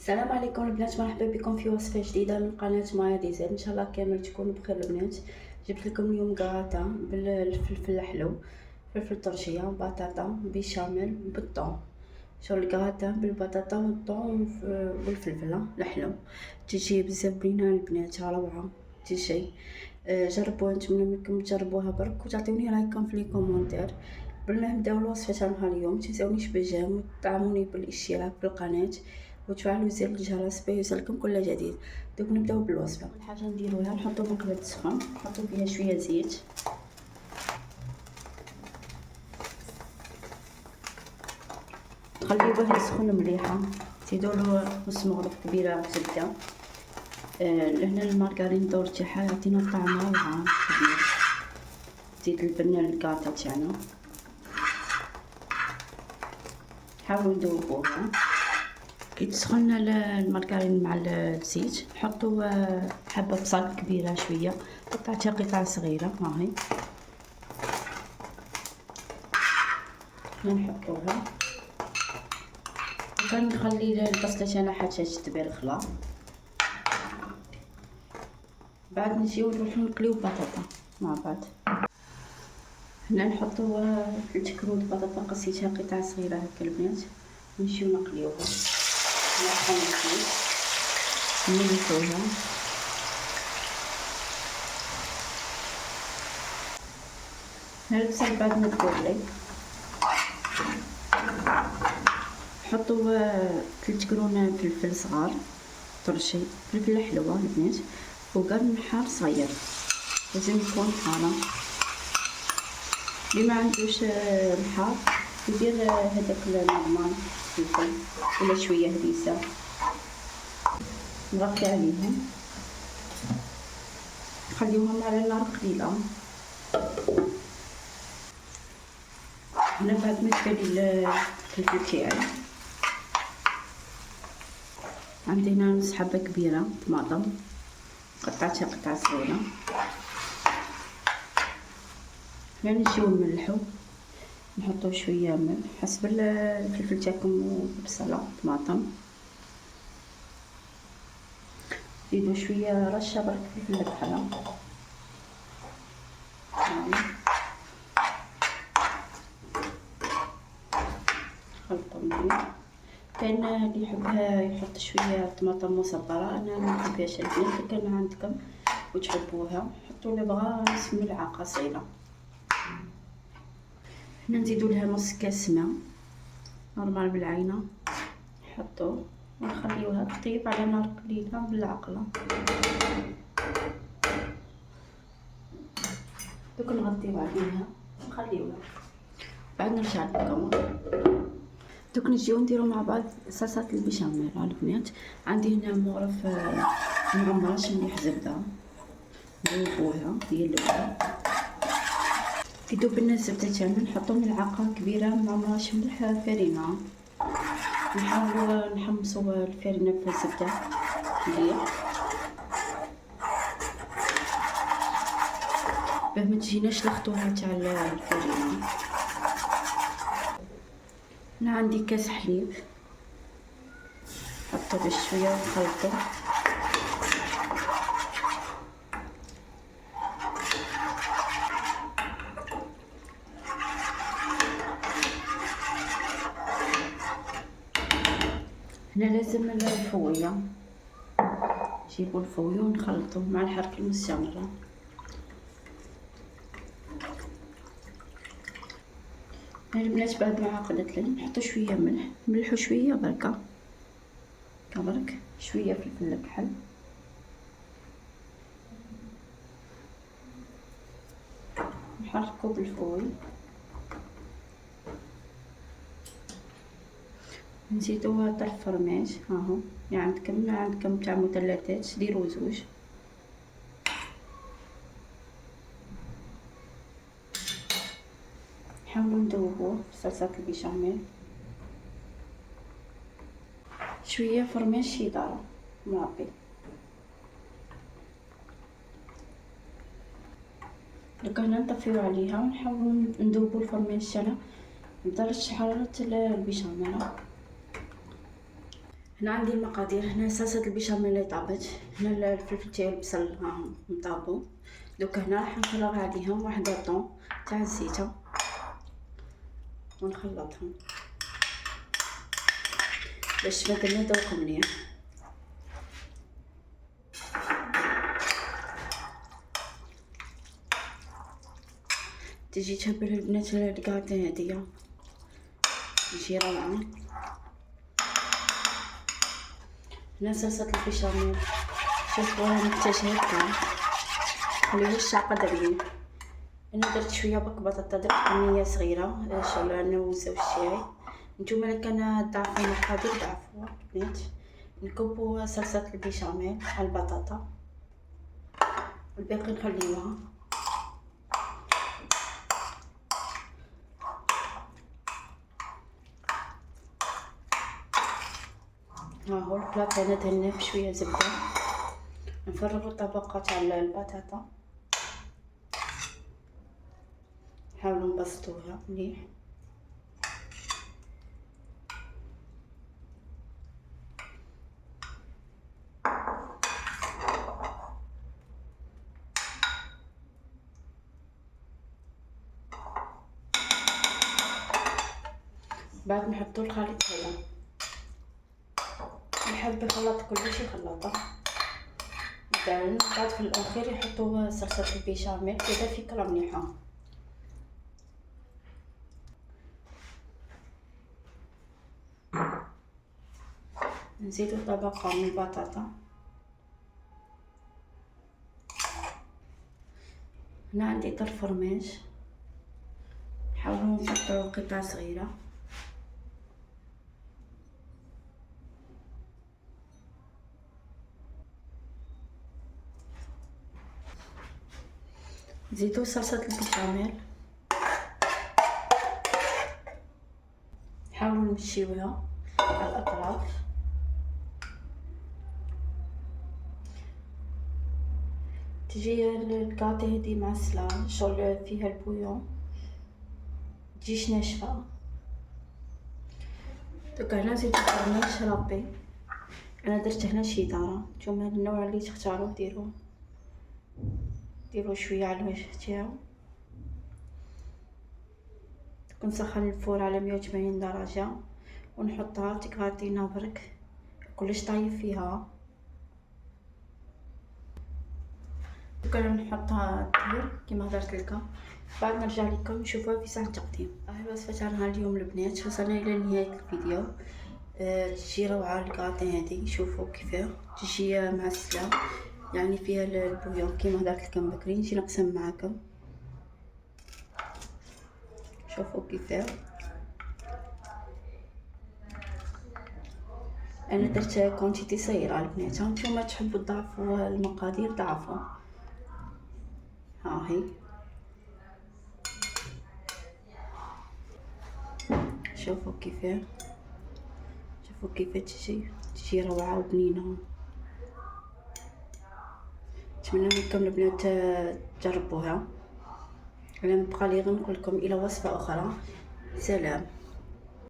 السلام عليكم البنات، مرحبا بكم في وصفه جديده من قناه مايا ديزاين. ان شاء الله كامل تكونوا بخير البنات. جبت لكم اليوم كراطه بالفلفل الحلو، فلفل طرشيه، بطاطا بيشاميل بالثوم. شغل الكراطه بالبطاطا والثوم والفلفل الحلو تجي بزاف بنينه البنات، روعه تجي. جربوها نتمنى منكم تجربوها برك وتعطيوني رايكم في لي كومونتير. قبل ما نبداو الوصفه تاع نهار اليوم متنساونيش بالجيم وتدعموني بالاشتراك بالقناه وتفعلوا زر الجرس باش يوصلكم كل جديد. دوك نبداو بالوصفه. اول حاجه نديروها نحطو مقله تسخن، نحطو فيها شويه زيت، تخليوه يسخن مليحه، تزيدوله نص مغرف كبيره زبده. لهنا المارغرين الدور تاعها يعطينا طعم روعه كبير. زيت البنه للكاطه تاعنا، حاولوا تذوبوها. كي تسخن المارغرين مع الزيت نحطو حبه بصل كبيره شويه، قطعتها قطع صغيره هاهي نحطوها. نخلي البصله تاعنا حتى تدبر الخلا. بعد نجيو نروحو نقليو البطاطا مع بعض. هنا نحطو في الكرود بطاطا قصيتها قطع صغيره هكا البنات، ونمشيو نقليوها. نملحوها. هنا البصل بعد ما تقلي نحطو 3 قرون فلفل صغار طرشي، فلفله حلوه البنات، وقرن حار صغير لازم يكون حارة. اللي ما عندوش الحار يدير هذاك النورمال فلفل ولا شويه هريسه. نغطي عليهم نخليوهم على النار قليله. هنا بعد ما تبالي الفلفل تاعي عندي هنا نص حبه كبيره طماطم قطعتها قطع صغيره. هنا نجيو نملحو، نحطو شويه ملح حسب الفلفل تاعكم والبصله طماطم. زيدو شويه رشه برك فلفل الكحله. خلطو مليح. كاين اللي يحبها يحط شويه طماطم مصبره، انا ما نحبهاش البنات. كان عندكم وتحبوها حطوا اللي بغا نص ملعقه صغيره. هنا نزيدو لها نص كاس ماء نورمال بالعينه، نحطوه ونخليوها تطيب على نار قليله بالعقله. دوك نغطيو عليها ونخليوها، بعد نرجع لكم. دوك نجيو نديرو مع بعض صلصه البيشاميل البنات. عندي هنا مغرف معمرش مليح زبده، نذوبوها هي الاولى. كي دوب لنا الزبده تاعنا نحطو ملعقه كبيره معمرش ملح فرينه. نحاولوا نحمصوا الفرينه في الزبده مليح باه ما تجيناش الخطوره تاع الفرينه. هنا عندي كاس حليب، نحطو بشويه ونخلطو. هنا لازم الفويه، نجيبو الفويه ونخلطو مع الحركه المستمره. البنات بعد ما عقدت لي نحطو شويه ملح، نملحو شويه بركه كبرك، شويه فلفل الكحل، نحركو بالفوي. نزيدو تاع الفرماج هاهو، عندكم تاع مثلثات ديروا زوج. نحاولوا نذوبوه بصلصه البيشاميل. شويه فرماج شيدار مربي. دوكا هنا نطفيو عليها ونحاولوا نذوبوا الفرماج تاعنا بدرجه حراره البيشاميل. هنا عندي المقادير. هنا صلصة البيشاميل اللي طابت، هنا الفلفل تاعي والبصل مطابو. دوكا هنا راح نفرغ عليهم واحد طون تاع الزيتة ونخلطهم باش تبدلنا ذوق مليح. تجي تهبل البنات الكاطي هادية، تجي روعة. هنا صلصة البيشاميل، شوفوا راها محتاجة هكا، خليوهاش تعقد عليا. انا درت شويه برك بطاطا، درت كميه صغيره شغل انا وزوج تاعي. نتوما الا كان ضعفوا المقادير ضعفوا البنات. نكبوا صلصه البيشاميل على البطاطا والباقي نخليوها. ها هو البلاط انا دهناه بشويه زبده. نفرغوا الطبقه تاع البطاطا، نحاولوا نبسطوها مليح. بعد نحطوا الخليط هذا، نحب يخلط كلشي يخلطه. بعد في الاخير يحطوا صلصه البيشاميل كذا فكره مليحه. نزيدو طبقه من البطاطا. هنا عندي طرف فرماج، نحاولوا نقطعوا قطع صغيره. نزيدو صلصه البيشاميل، نحاولوا نمشيوها على الاطراف. تجي الكاطي هذه معسله شغل فيها البويون، تجيش ناشفه. دوكا هنا نزيدو فرماج ربي، انا درت هنا شيدارة. نتوما النوع اللي تختاروا ديروا شويه على الوجه تاعو. نسخن الفور على 180 درجه ونحطها تكغاطينا برك، كلش طايب فيها. دوكا نحطها دير كيما درت لكم. بعد نرجع لكم نشوفوها في ساعه التقديم. هاي الوصفه تاعنا اليوم البنات، وصلنا الى نهايه الفيديو. تجي روعه الكاطي هذه، شوفوا كيفاه تجي معسله، يعني فيها البويون كيما درت لكم بكري. نجي نقسم معاكم، شوفوا كيفاه. انا درت كونتيتي صغيره البنات، نتوما تحبوا تضاعفوا المقادير ضاعفوا. ها هي شوفوا كيفاه، شوفوا كيفاه تجي روعه وبنينه. نتمنى منكم البنات تجربوها. انا بقى لي غير نقول لكم الى وصفه اخرى. سلام.